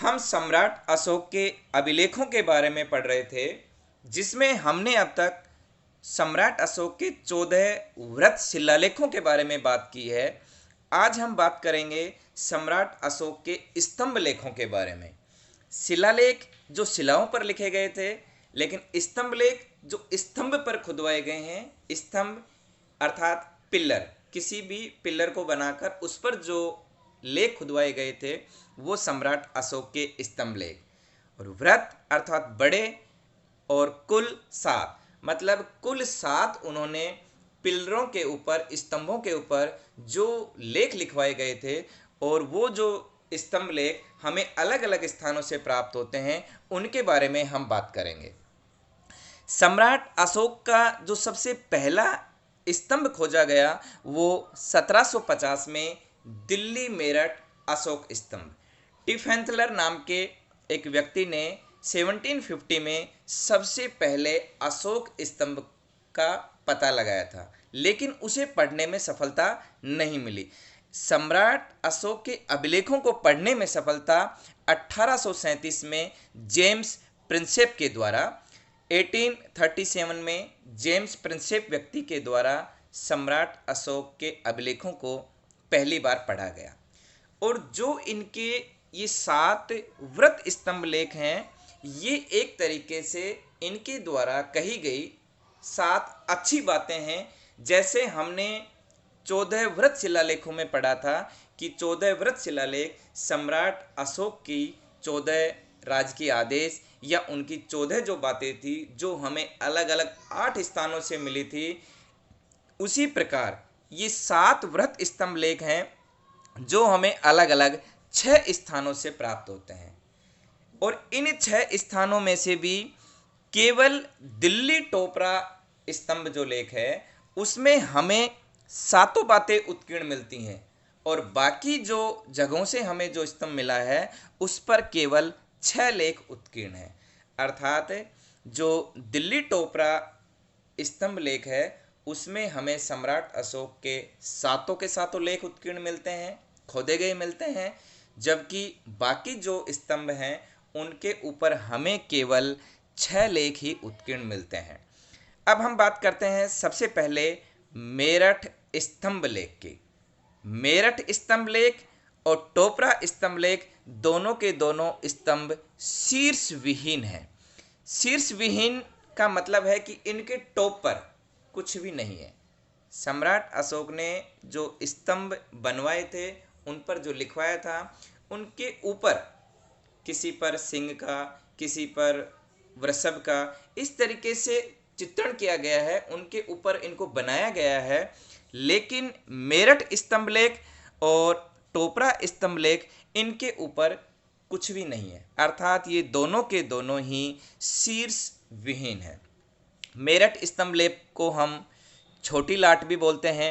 हम सम्राट अशोक के अभिलेखों के बारे में पढ़ रहे थे, जिसमें हमने अब तक सम्राट अशोक के 14 वृत्त शिलालेखों के बारे में बात की है। आज हम बात करेंगे सम्राट अशोक के स्तंभ लेखों के बारे में। शिलालेख जो शिलाओं पर लिखे गए थे, लेकिन स्तंभ लेख जो स्तंभ पर खुदवाए गए हैं। स्तंभ अर्थात पिल्लर, किसी भी पिल्लर को बनाकर उस पर जो लेख खुदवाए गए थे वो सम्राट अशोक के स्तंभ लेख। और वृत्त अर्थात बड़े, और कुल 7, मतलब कुल 7 उन्होंने पिलरों के ऊपर, स्तंभों के ऊपर जो लेख लिखवाए गए थे, और वो जो स्तंभ लेख हमें अलग अलग स्थानों से प्राप्त होते हैं, उनके बारे में हम बात करेंगे। सम्राट अशोक का जो सबसे पहला स्तंभ खोजा गया वो 1750 में दिल्ली मेरठ अशोक स्तंभ, टिफेंथलर नाम के एक व्यक्ति ने 1750 में सबसे पहले अशोक स्तंभ का पता लगाया था, लेकिन उसे पढ़ने में सफलता नहीं मिली। सम्राट अशोक के अभिलेखों को पढ़ने में सफलता 1837 में जेम्स प्रिंसेप के द्वारा, 1837 में जेम्स प्रिंसेप व्यक्ति के द्वारा सम्राट अशोक के अभिलेखों को पहली बार पढ़ा गया। और जो इनके ये 7 वृत्त स्तंभ लेख हैं, ये एक तरीके से इनके द्वारा कही गई 7 अच्छी बातें हैं। जैसे हमने 14 वृत्त शिलालेखों में पढ़ा था कि 14 वृत्त शिलालेख सम्राट अशोक की 14 राजकीय आदेश या उनकी 14 जो बातें थी जो हमें अलग अलग 8 स्थानों से मिली थी, उसी प्रकार ये 7 वृत्त स्तंभ लेख हैं जो हमें अलग अलग 6 स्थानों से प्राप्त होते हैं। और इन 6 स्थानों में से भी केवल दिल्ली टोपरा स्तंभ जो लेख है उसमें हमें 7 बातें उत्कीर्ण मिलती हैं, और बाकी जो जगहों से हमें जो स्तंभ मिला है उस पर केवल 6 लेख उत्कीर्ण हैं। अर्थात जो दिल्ली टोपरा स्तंभ लेख है उसमें हमें सम्राट अशोक के 7 लेख उत्कीर्ण मिलते हैं, खोदे गए मिलते हैं, जबकि बाकी जो स्तंभ हैं उनके ऊपर हमें केवल 6 लेख ही उत्कीर्ण मिलते हैं। अब हम बात करते हैं सबसे पहले मेरठ स्तंभ लेख की। मेरठ स्तंभ लेख और टोपरा स्तंभ लेख दोनों के दोनों स्तंभ शीर्ष विहीन हैं। शीर्ष विहीन का मतलब है कि इनके टॉप पर कुछ भी नहीं है। सम्राट अशोक ने जो स्तंभ बनवाए थे उन पर जो लिखवाया था, उनके ऊपर किसी पर सिंह का, किसी पर वृषभ का, इस तरीके से चित्रण किया गया है, उनके ऊपर इनको बनाया गया है। लेकिन मेरठ स्तंभ लेख और टोपरा स्तंभ लेख इनके ऊपर कुछ भी नहीं है, अर्थात ये दोनों के दोनों ही शीर्ष विहीन है। मेरठ स्तंभ लेख को हम छोटी लाट भी बोलते हैं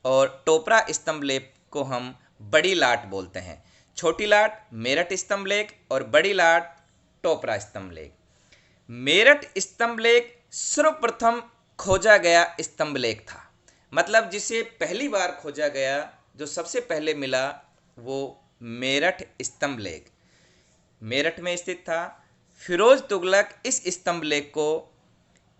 और टोपरा स्तंभ लेख को हम बड़ी लाट बोलते हैं। छोटी लाट मेरठ स्तंभ लेख और बड़ी लाट टोपरा स्तंभ लेख। मेरठ स्तंभ लेख सर्वप्रथम खोजा गया स्तंभ लेख था, मतलब जिसे पहली बार खोजा गया, जो सबसे पहले मिला वो मेरठ स्तंभ लेख मेरठ में स्थित था। फिरोज तुगलक इस स्तंभ लेख को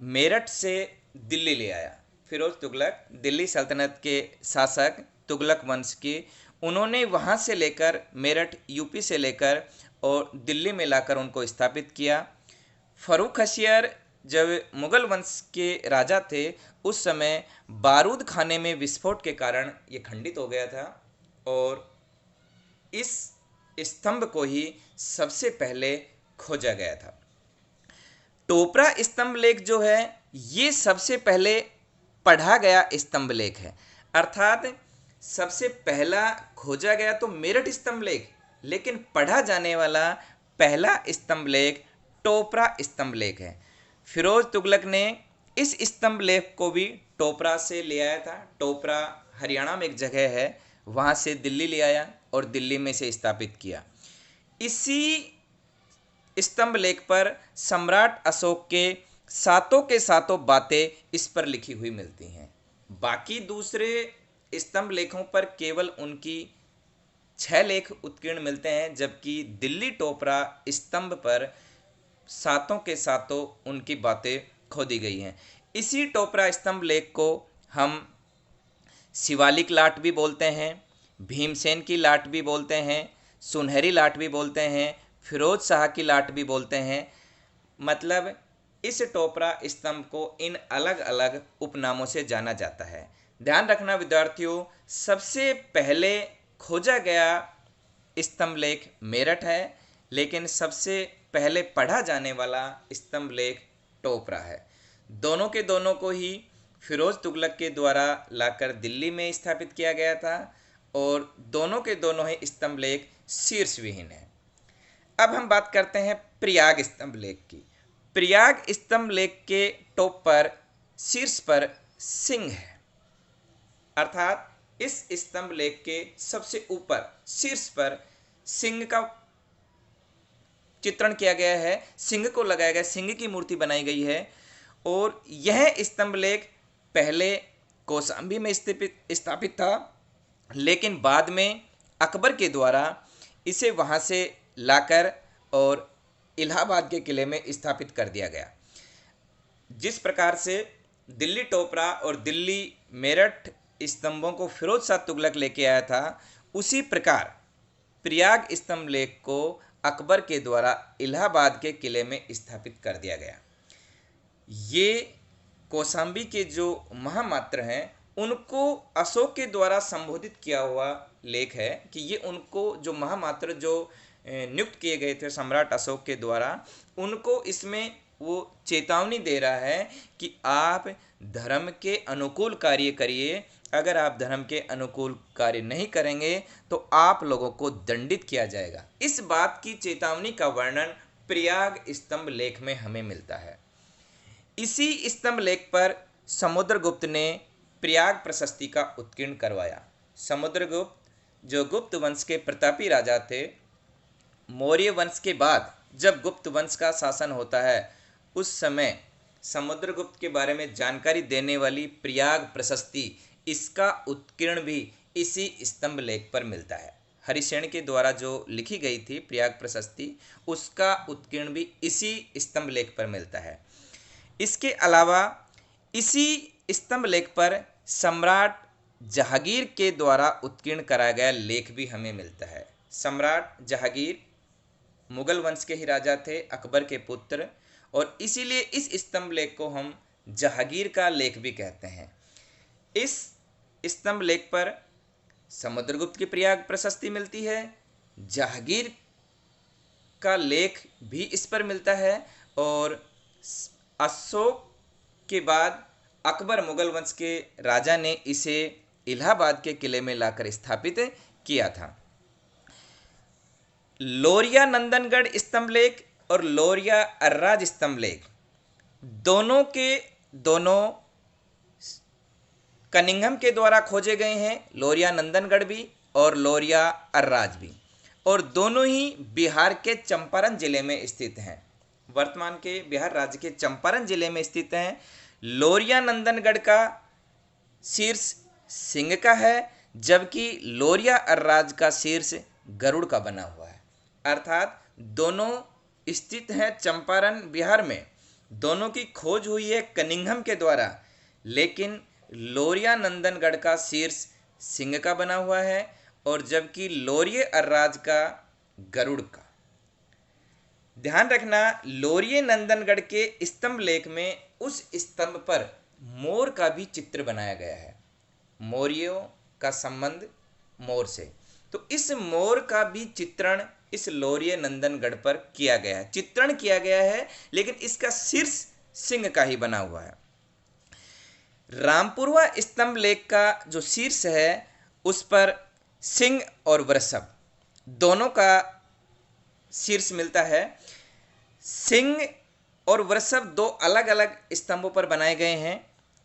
मेरठ से दिल्ली ले आया। फिरोज तुगलक दिल्ली सल्तनत के शासक तुगलक वंश के, उन्होंने वहाँ से लेकर मेरठ यूपी से लेकर और दिल्ली में लाकर उनको स्थापित किया। फर्रुख हसियर जब मुगल वंश के राजा थे उस समय बारूद खाने में विस्फोट के कारण ये खंडित हो गया था, और इस स्तंभ को ही सबसे पहले खोजा गया था। टोपरा स्तंभ लेख जो है ये सबसे पहले पढ़ा गया स्तंभ लेख है, अर्थात सबसे पहला खोजा गया तो मेरठ स्तंभ लेख, लेकिन पढ़ा जाने वाला पहला स्तंभ लेख टोपरा स्तंभ लेख है। फिरोज तुगलक ने इस स्तंभ लेख को भी टोपरा से ले आया था। टोपरा हरियाणा में एक जगह है, वहाँ से दिल्ली ले आया और दिल्ली में से स्थापित किया। इसी स्तंभ लेख पर सम्राट अशोक के 7 बातें इस पर लिखी हुई मिलती हैं। बाकी दूसरे स्तंभ लेखों पर केवल उनकी 6 लेख उत्कीर्ण मिलते हैं, जबकि दिल्ली टोपरा स्तंभ पर सातों के सातों उनकी बातें खोदी गई हैं। इसी टोपरा स्तंभ लेख को हम शिवालिक लाट भी बोलते हैं, भीमसेन की लाट भी बोलते हैं, सुनहरी लाट भी बोलते हैं, फिरोज शाह की लाट भी बोलते हैं। मतलब इस टोपरा स्तंभ को इन अलग अलग उपनामों से जाना जाता है। ध्यान रखना विद्यार्थियों, सबसे पहले खोजा गया स्तंभ लेख मेरठ है, लेकिन सबसे पहले पढ़ा जाने वाला स्तंभ लेख टोपरा है। दोनों के दोनों को ही फिरोज तुगलक के द्वारा लाकर दिल्ली में स्थापित किया गया था और दोनों के दोनों ही स्तंभ लेख शीर्ष विहीन है। अब हम बात करते हैं प्रयाग स्तंभ लेख की। प्रयाग स्तंभ लेख के टॉप पर शीर्ष पर सिंह है, अर्थात इस स्तंभ लेख के सबसे ऊपर शीर्ष पर सिंह का चित्रण किया गया है, सिंह को लगाया गया, सिंह की मूर्ति बनाई गई है। और यह स्तंभ लेख पहले कौशाम्बी में स्थापित था, लेकिन बाद में अकबर के द्वारा इसे वहाँ से लाकर और इलाहाबाद के किले में स्थापित कर दिया गया। जिस प्रकार से दिल्ली टोपरा और दिल्ली मेरठ स्तंभों को फिरोज शाह तुगलक लेके आया था, उसी प्रकार प्रयाग स्तंभ लेख को अकबर के द्वारा इलाहाबाद के किले में स्थापित कर दिया गया। ये कौशाम्बी के जो महामात्र हैं उनको अशोक के द्वारा संबोधित किया हुआ लेख है कि ये उनको जो महामात्र जो नियुक्त किए गए थे सम्राट अशोक के द्वारा, उनको इसमें वो चेतावनी दे रहा है कि आप धर्म के अनुकूल कार्य करिए, अगर आप धर्म के अनुकूल कार्य नहीं करेंगे तो आप लोगों को दंडित किया जाएगा। इस बात की चेतावनी का वर्णन प्रयाग स्तंभ लेख में हमें मिलता है। इसी स्तंभ लेख पर समुद्रगुप्त ने प्रयाग प्रशस्ति का उत्कीर्ण करवाया। समुद्रगुप्त जो गुप्त वंश के प्रतापी राजा थे, मौर्य वंश के बाद जब गुप्त वंश का शासन होता है उस समय समुद्रगुप्त के बारे में जानकारी देने वाली प्रयाग प्रशस्ति, इसका उत्कीर्ण भी इसी स्तंभ लेख पर मिलता है। हरिसेन के द्वारा जो लिखी गई थी प्रयाग प्रशस्ति, उसका उत्कीर्ण भी इसी स्तंभ लेख पर मिलता है। इसके अलावा इसी स्तंभ लेख पर सम्राट जहांगीर के द्वारा उत्कीर्ण कराया गया लेख भी हमें मिलता है। सम्राट जहांगीर मुगल वंश के ही राजा थे, अकबर के पुत्र, और इसीलिए इस स्तंभ लेख को हम जहांगीर का लेख भी कहते हैं। इस स्तंभ लेख पर समुद्रगुप्त की प्रयाग प्रशस्ति मिलती है, जहांगीर का लेख भी इस पर मिलता है, और अशोक के बाद अकबर मुगल वंश के राजा ने इसे इलाहाबाद के किले में लाकर स्थापित किया था। लोरिया नंदनगढ़ स्तंभ लेख और लोरिया अर्राज स्तंभ लेख दोनों के दोनों कनिंघम के द्वारा खोजे गए हैं, लोरिया नंदनगढ़ भी और लोरिया अर्राज भी, और दोनों ही बिहार के चंपारण जिले में स्थित हैं। वर्तमान के बिहार राज्य के चंपारण जिले में स्थित हैं। लोरिया नंदनगढ़ का शीर्ष सिंह का है, जबकि लोरिया अर्राज का शीर्ष गरुड़ का बना हुआ है। अर्थात दोनों स्थित हैं चंपारण बिहार में, दोनों की खोज हुई है कनिंघम के द्वारा, लेकिन लोरिया नंदनगढ़ का शीर्ष सिंह का बना हुआ है और जबकि लोरिये अर्राज का गरुड़ का। ध्यान रखना, लोरिये नंदनगढ़ के स्तंभ लेख में उस स्तंभ पर मोर का भी चित्र बनाया गया है। मौर्यों का संबंध मोर से, तो इस मोर का भी चित्रण इस लोरिये नंदनगढ़ पर किया गया है, चित्रण किया गया है, लेकिन इसका शीर्ष सिंह का ही बना हुआ है। रामपुरवा स्तंभ लेख का जो शीर्ष है उस पर सिंह और वृषभ दोनों का शीर्ष मिलता है। सिंह और वृषभ दो अलग अलग स्तंभों पर बनाए गए हैं।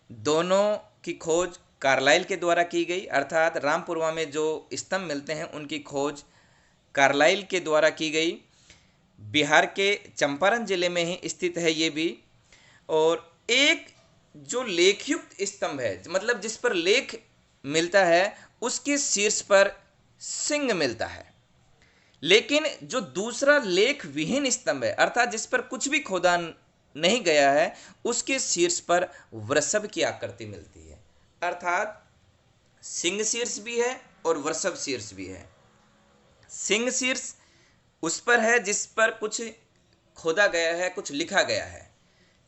दोनों की खोज कार्लाइल के द्वारा की गई, अर्थात रामपुरवा में जो स्तंभ मिलते हैं उनकी खोज कार्लाइल के द्वारा की गई। बिहार के चंपारण जिले में ही स्थित है ये भी। और एक जो लेखयुक्त स्तंभ है, मतलब जिस पर लेख मिलता है, उसके शीर्ष पर सिंह मिलता है। लेकिन जो दूसरा लेख विहीन स्तंभ है, अर्थात जिस पर कुछ भी खोदा नहीं गया है, उसके शीर्ष पर वृषभ की आकृति मिलती है। अर्थात सिंह शीर्ष भी है और वृषभ शीर्ष भी है। सिंह शीर्ष उस पर है जिस पर कुछ खोदा गया है, कुछ लिखा गया है।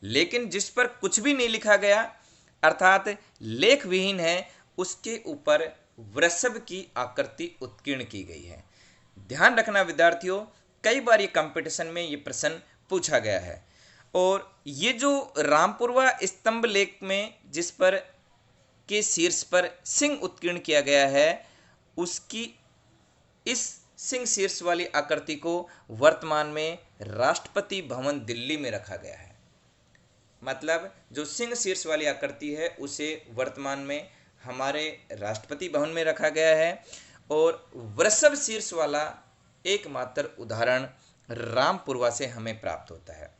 लेकिन जिस पर कुछ भी नहीं लिखा गया, अर्थात लेख विहीन है, उसके ऊपर वृषभ की आकृति उत्कीर्ण की गई है। ध्यान रखना विद्यार्थियों, कई बार ये कंपटीशन में ये प्रश्न पूछा गया है। और ये जो रामपुरवा स्तंभ लेख में जिस पर के शीर्ष पर सिंह उत्कीर्ण किया गया है, उसकी इस सिंह शीर्ष वाली आकृति को वर्तमान में राष्ट्रपति भवन दिल्ली में रखा गया है। मतलब जो सिंह शीर्ष वाली आकृति है उसे वर्तमान में हमारे राष्ट्रपति भवन में रखा गया है। और वृषभ शीर्ष वाला एकमात्र उदाहरण रामपुरवा से हमें प्राप्त होता है।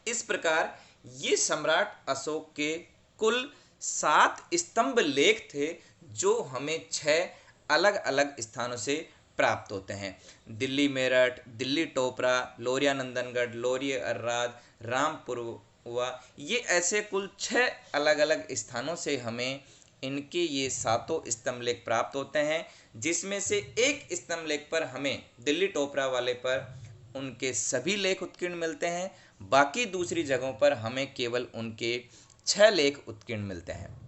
इस प्रकार ये सम्राट अशोक के कुल 7 स्तंभ लेख थे जो हमें 6 अलग अलग स्थानों से प्राप्त होते हैं। दिल्ली मेरठ, दिल्ली टोपरा, लोरिया नंदनगढ़, लोरिया अर्राद, रामपुरवा, ये ऐसे कुल 6 अलग अलग स्थानों से हमें इनके ये 7 स्तंभ लेख प्राप्त होते हैं, जिसमें से एक स्तंभ लेख पर हमें दिल्ली टोपरा वाले पर उनके सभी लेख उत्कीर्ण मिलते हैं। बाकी दूसरी जगहों पर हमें केवल उनके 6 लेख उत्कीर्ण मिलते हैं।